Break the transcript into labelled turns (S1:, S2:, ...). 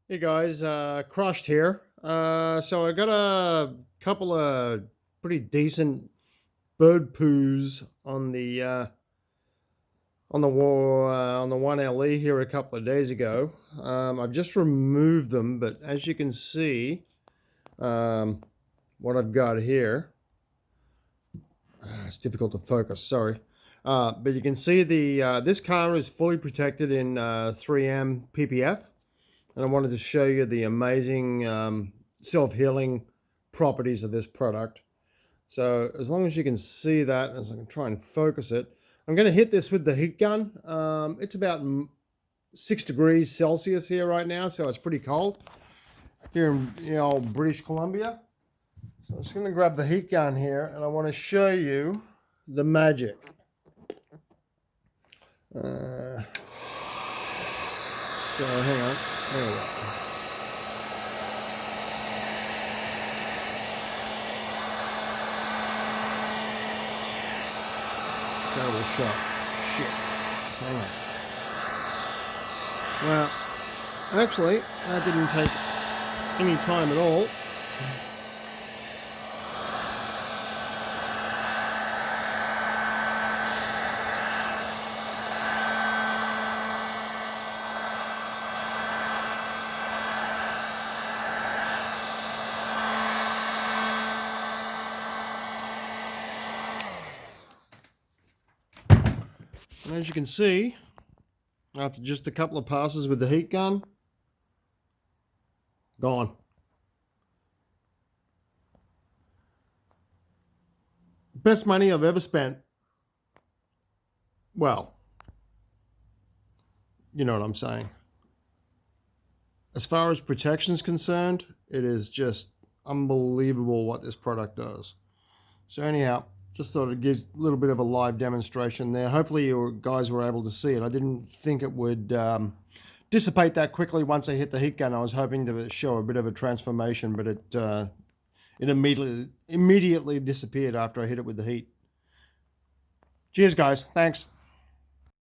S1: Hey guys, Crushed here. So I got a couple of pretty decent bird poos on the 1LE here a couple of days ago. I've just removed them, but as you can see, um, what I've got here, it's difficult to focus. Sorry, but you can see the this car is fully protected in 3M PPF. And I wanted to show you the amazing self-healing properties of this product. So as long as you can see that, as I can try and focus it, I'm going to hit this with the heat gun. It's about 6 degrees Celsius here right now, so it's pretty cold here in old British Columbia. So I'm just going to grab the heat gun here, and I want to show you the magic. So hang on. There we go. Terrible shot. Shit. Hang on. Well, actually, that didn't take any time at all. And as you can see, after just a couple of passes with the heat gun, gone. Best money I've ever spent. Well, you know what I'm saying. As far as protection is concerned, it is just unbelievable what this product does. So anyhow, just thought it gives a little bit of a live demonstration there. Hopefully you guys were able to see it. I didn't think it would dissipate that quickly once I hit the heat gun. I was hoping to show a bit of a transformation, but it immediately disappeared after I hit it with the heat. Cheers, guys. Thanks.